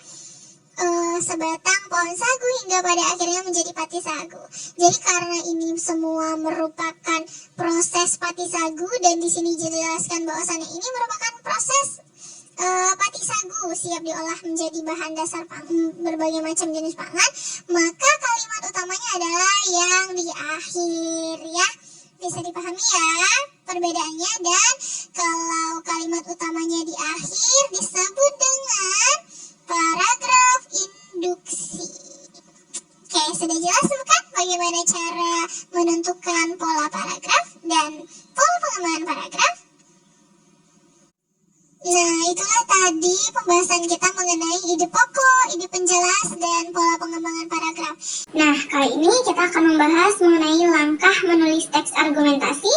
sebatang pohon sagu hingga pada akhirnya menjadi pati sagu. Jadi karena ini semua merupakan proses pati sagu dan di sini dijelaskan bahwasannya ini merupakan proses pati sagu siap diolah menjadi bahan dasar berbagai macam jenis pangan, maka kalimat utamanya adalah yang di akhir ya. Bisa dipahami ya perbedaannya, dan kalau kalimat utamanya di akhir disebut dengan paragraf induksi. Oke, sudah jelas bukan bagaimana cara menentukan pola paragraf dan pola pengembangan paragraf? Nah, itulah tadi pembahasan kita mengenai ide pokok, ide penjelas, dan pola pengembangan paragraf. Nah, kali ini kita akan membahas mengenai langkah menulis teks argumentasi,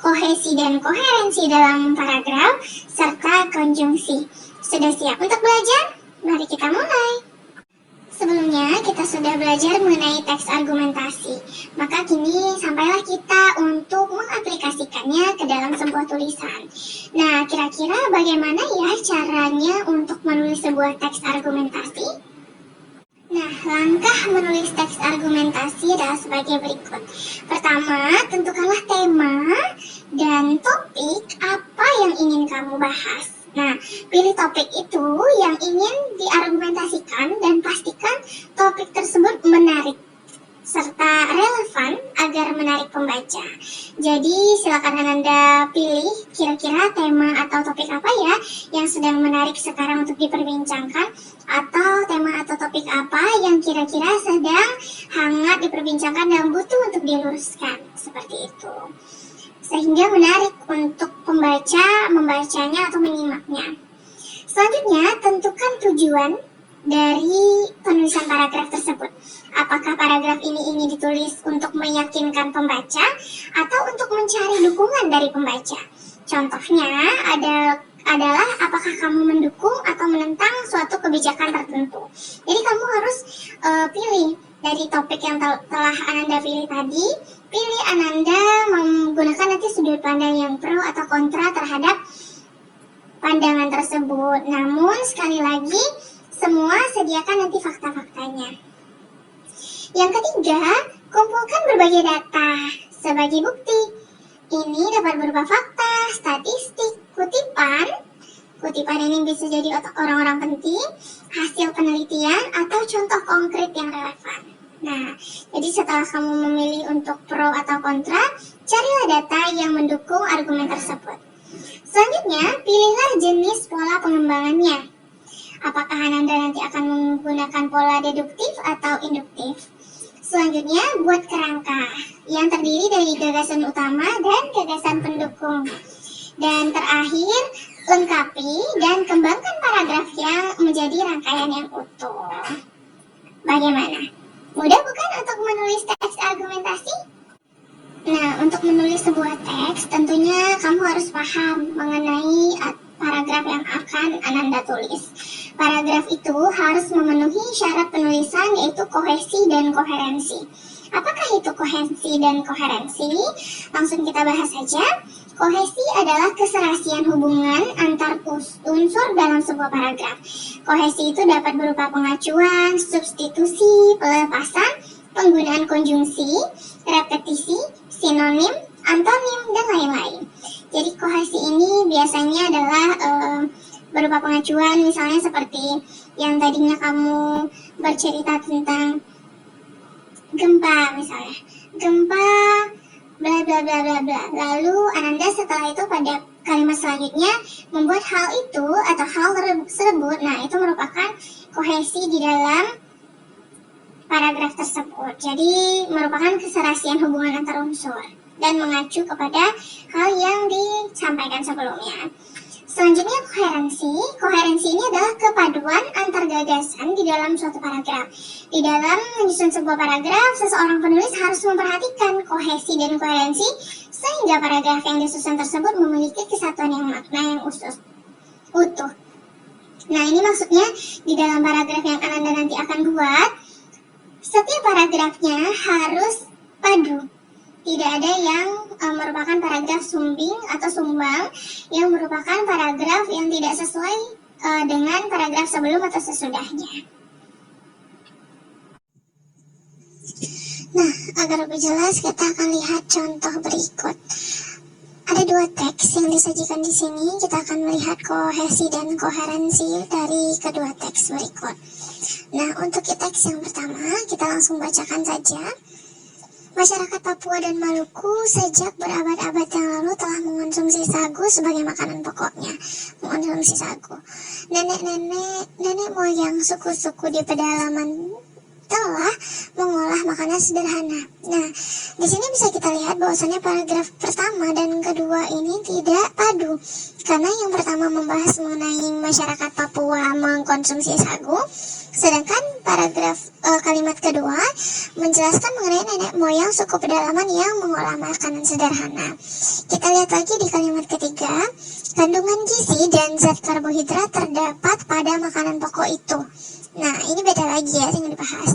kohesi dan koherensi dalam paragraf, serta konjungsi. Sudah siap untuk belajar? Mari kita mulai. Sebelumnya kita sudah belajar mengenai teks argumentasi, maka kini sampailah kita untuk mengaplikasikannya ke dalam sebuah tulisan. Nah, kira-kira bagaimana ya caranya untuk menulis sebuah teks argumentasi? Nah, langkah menulis teks argumentasi adalah sebagai berikut. Pertama, tentukanlah tema dan topik apa yang ingin kamu bahas. Nah, pilih topik itu yang ingin diargumentasikan dan pastikan topik tersebut menarik serta relevan agar menarik pembaca. Jadi silakan Anda pilih kira-kira tema atau topik apa ya yang sedang menarik sekarang untuk diperbincangkan, atau tema atau topik apa yang kira-kira sedang hangat diperbincangkan dan butuh untuk diluruskan, seperti itu. Sehingga menarik untuk pembaca membacanya atau menyimaknya. Selanjutnya, tentukan tujuan dari penulisan paragraf tersebut. Apakah paragraf ini ingin ditulis untuk meyakinkan pembaca atau untuk mencari dukungan dari pembaca? Contohnya adalah apakah kamu mendukung atau menentang suatu kebijakan tertentu. Jadi kamu harus pilih dari topik yang telah Ananda pilih tadi. Pilih Ananda menggunakan nanti sudut pandang yang pro atau kontra terhadap pandangan tersebut. Namun sekali lagi, semua sediakan nanti fakta-faktanya. Yang ketiga, kumpulkan berbagai data sebagai bukti. Ini dapat berupa fakta, statistik, kutipan. Kutipan ini bisa jadi orang-orang penting, hasil penelitian, atau contoh konkret yang relevan. Nah, jadi setelah kamu memilih untuk pro atau kontra, carilah data yang mendukung argumen tersebut. Selanjutnya, pilihlah jenis pola pengembangannya. Apakah Ananda nanti akan menggunakan pola deduktif atau induktif? Selanjutnya, buat kerangka yang terdiri dari gagasan utama dan gagasan pendukung. Dan terakhir, lengkapi dan kembangkan paragrafnya menjadi rangkaian yang utuh. Bagaimana? Mudah bukan untuk menulis teks argumentasi? Nah, untuk menulis sebuah teks, tentunya kamu harus paham mengenai paragraf yang akan Ananda tulis. Paragraf itu harus memenuhi syarat penulisan yaitu kohesi dan koherensi. Apakah itu kohesi dan koherensi? Langsung kita bahas saja. Kohesi adalah keserasian hubungan antar unsur dalam sebuah paragraf. Kohesi itu dapat berupa pengacuan, substitusi, pelepasan, penggunaan konjungsi, repetisi, sinonim, antonim, dan lain-lain. Jadi kohesi ini biasanya adalah berupa pengacuan, misalnya seperti yang tadinya kamu bercerita tentang gempa misalnya. Gempa bla bla bla bla bla. Lalu Ananda setelah itu pada kalimat selanjutnya membuat hal itu atau hal tersebut. Nah, itu merupakan kohesi di dalam paragraf tersebut. Jadi merupakan keserasian hubungan antar unsur dan mengacu kepada hal yang disampaikan sebelumnya. Selanjutnya koherensi. Koherensi ini adalah kepaduan antar gagasan di dalam suatu paragraf. Di dalam menyusun sebuah paragraf, seseorang penulis harus memperhatikan kohesi dan koherensi sehingga paragraf yang disusun tersebut memiliki kesatuan yang makna yang utuh. Nah, ini maksudnya di dalam paragraf yang Ananda nanti akan buat, setiap paragrafnya harus padu. Tidak ada yang merupakan paragraf sumbing atau sumbang yang merupakan paragraf yang tidak sesuai dengan paragraf sebelum atau sesudahnya. Nah, agar lebih jelas kita akan lihat contoh berikut. Ada dua teks yang disajikan di sini. Kita akan melihat kohesi dan koherensi dari kedua teks berikut. Nah, untuk teks yang pertama, kita langsung bacakan saja. Masyarakat Papua dan Maluku sejak berabad-abad yang lalu telah mengonsumsi sagu sebagai makanan pokoknya. Mengonsumsi sagu. Nenek moyang suku-suku di pedalaman telah mengolah makanan sederhana. Nah, di sini bisa kita lihat bahwasannya paragraf pertama dan kedua ini tidak padu. Karena yang pertama membahas mengenai masyarakat Papua mengkonsumsi sagu, sedangkan paragraf kalimat kedua menjelaskan mengenai nenek moyang suku pedalaman yang mengolah makanan sederhana. Kita lihat lagi di kalimat ketiga, kandungan gizi dan zat karbohidrat terdapat pada makanan pokok itu. Nah, ini beda lagi ya yang dibahas.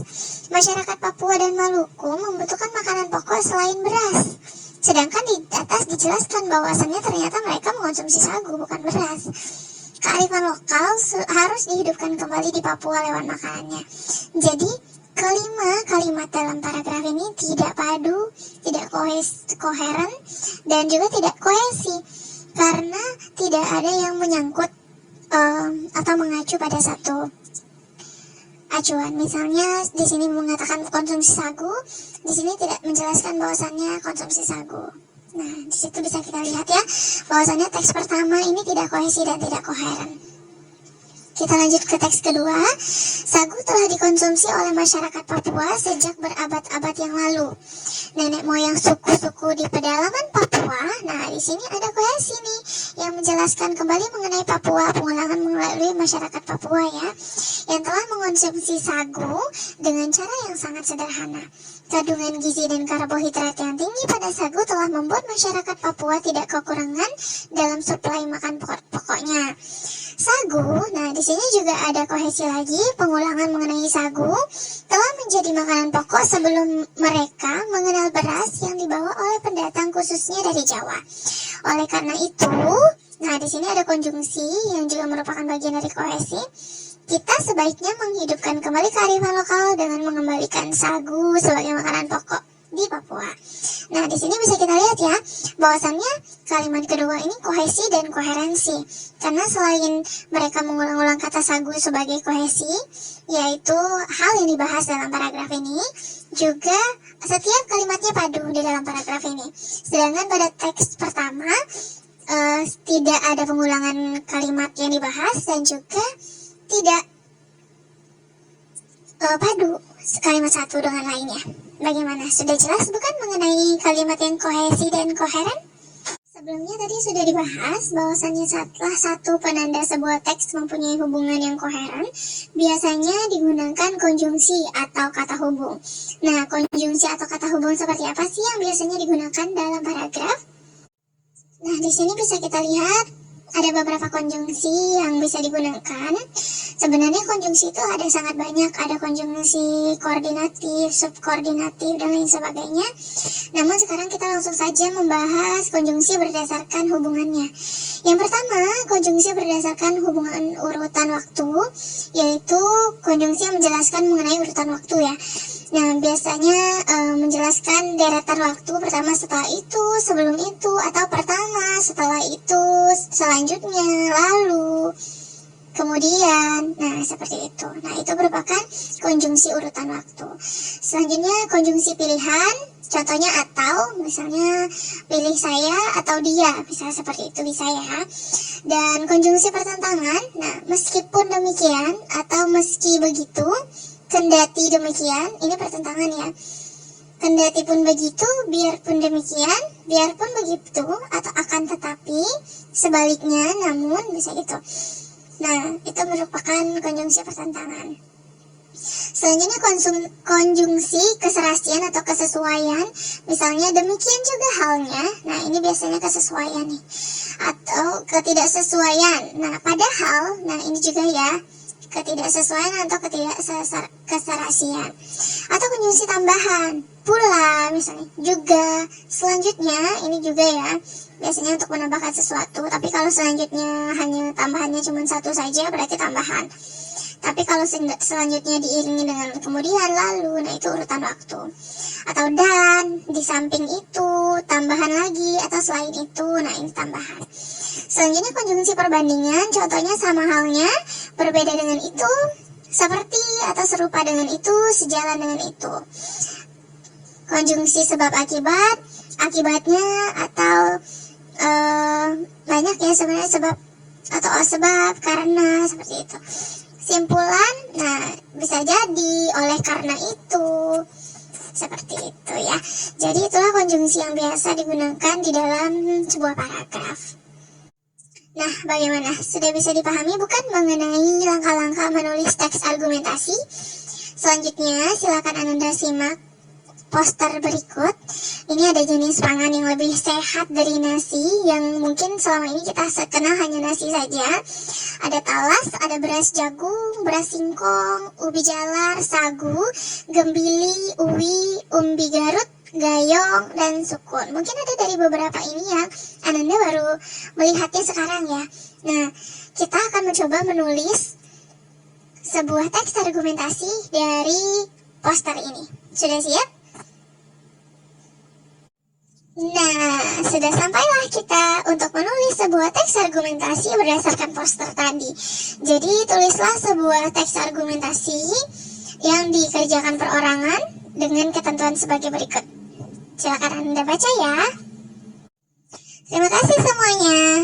Masyarakat Papua dan Maluku membutuhkan makanan pokok selain beras. Sedangkan di atas dijelaskan bahwasannya ternyata mereka mengonsumsi sagu bukan beras. Kearifan lokal harus dihidupkan kembali di Papua lewat makanannya. Jadi, kelima kalimat dalam paragraf ini tidak padu, tidak koheren, dan juga tidak kohesi. Karena tidak ada yang menyangkut atau mengacu pada satu acuan. Misalnya di sini mengatakan konsumsi sagu, di sini tidak menjelaskan bahwasannya konsumsi sagu. Nah, di situ bisa kita lihat ya, bahwasannya teks pertama ini tidak kohesi dan tidak koheren. Kita lanjut ke teks kedua. Sagu telah dikonsumsi oleh masyarakat Papua sejak berabad-abad yang lalu. Nenek moyang suku-suku di pedalaman Papua. Nah, di sini ada kohesi nih yang menjelaskan kembali mengenai Papua, pengulangan melalui masyarakat Papua ya, yang telah mengonsumsi sagu dengan cara yang sangat sederhana. Kandungan gizi dan karbohidrat yang tinggi pada sagu telah membuat masyarakat Papua tidak kekurangan dalam suplai makan pokoknya. Sagu, nah di sini juga ada kohesi lagi, pengulangan mengenai sagu telah menjadi makanan pokok sebelum mereka mengenal beras yang dibawa oleh pendatang khususnya dari Jawa. Oleh karena itu, nah di sini ada konjungsi yang juga merupakan bagian dari kohesi. Kita sebaiknya menghidupkan kembali kearifan lokal dengan mengembalikan sagu sebagai makanan pokok di Papua. Nah, di sini bisa kita lihat ya, bahwasannya kalimat kedua ini kohesi dan koherensi. Karena selain mereka mengulang-ulang kata sagu sebagai kohesi, yaitu hal yang dibahas dalam paragraf ini, juga setiap kalimatnya padu di dalam paragraf ini. Sedangkan pada teks pertama, tidak ada pengulangan kalimat yang dibahas dan juga tidak padu kalimat satu dengan lainnya. Bagaimana? Sudah jelas bukan mengenai kalimat yang kohesi dan koheren? Sebelumnya tadi sudah dibahas bahwasannya setelah satu penanda sebuah teks mempunyai hubungan yang koheren, biasanya digunakan konjungsi atau kata hubung. Nah, konjungsi atau kata hubung seperti apa sih yang biasanya digunakan dalam paragraf? Nah, di sini bisa kita lihat ada beberapa konjungsi yang bisa digunakan. Sebenarnya konjungsi itu ada sangat banyak, ada konjungsi koordinatif, subkoordinatif, dan lain sebagainya. Namun sekarang kita langsung saja membahas konjungsi berdasarkan hubungannya. Yang pertama, konjungsi berdasarkan hubungan urutan waktu, yaitu konjungsi yang menjelaskan mengenai urutan waktu ya. Nah, biasanya menjelaskan deretan waktu pertama setelah itu, sebelum itu, atau pertama setelah itu, selanjutnya, lalu, kemudian. Nah, seperti itu. Nah, itu merupakan konjungsi urutan waktu. Selanjutnya, konjungsi pilihan. Contohnya atau, misalnya pilih saya atau dia, misalnya seperti itu bisa ya. Dan konjungsi pertentangan. Nah, meskipun demikian atau meski begitu, kendati demikian, ini pertentangan ya. Kendati pun begitu, biarpun demikian, biarpun begitu, atau akan tetapi, sebaliknya, namun, bisa gitu. Nah, itu merupakan konjungsi pertentangan. Selanjutnya konjungsi keserasian atau kesesuaian. Misalnya demikian juga halnya. Nah, ini biasanya kesesuaian nih. Atau ketidaksesuaian. Nah, padahal, nah ini juga ya, ketidaksesuaian atau ketidakkeserasian. Atau konjungsi tambahan, pula misalnya, juga, selanjutnya, ini juga ya, biasanya untuk menambahkan sesuatu. Tapi kalau selanjutnya hanya tambahannya cuma satu saja, berarti tambahan. Tapi kalau selanjutnya diiringi dengan kemudian, lalu, nah itu urutan waktu. Atau dan, di samping itu, tambahan lagi, atau selain itu, nah ini tambahan. Selanjutnya konjungsi perbandingan, contohnya sama halnya, berbeda dengan itu, seperti atau serupa dengan itu, sejalan dengan itu. Konjungsi sebab akibat, akibatnya, atau banyak ya sebenarnya sebab, atau sebab, karena, seperti itu. Simpulan, nah bisa jadi oleh karena itu, seperti itu ya. Jadi itulah konjungsi yang biasa digunakan di dalam sebuah paragraf. Nah, bagaimana? Sudah bisa dipahami bukan mengenai langkah-langkah menulis teks argumentasi? Selanjutnya, silakan Ananda simak poster berikut. Ini ada jenis pangan yang lebih sehat dari nasi, yang mungkin selama ini kita kenal hanya nasi saja. Ada talas, ada beras jagung, beras singkong, ubi jalar, sagu, gembili, uwi, umbi garut, gayong, dan sukun. Mungkin ada dari beberapa ini yang Ananda baru melihatnya sekarang ya. Nah, kita akan mencoba menulis sebuah teks argumentasi dari poster ini. Sudah siap? Nah, sudah sampailah kita untuk menulis sebuah teks argumentasi berdasarkan poster tadi. Jadi, tulislah sebuah teks argumentasi yang dikerjakan perorangan dengan ketentuan sebagai berikut. Silakan Anda baca ya. Terima kasih semuanya.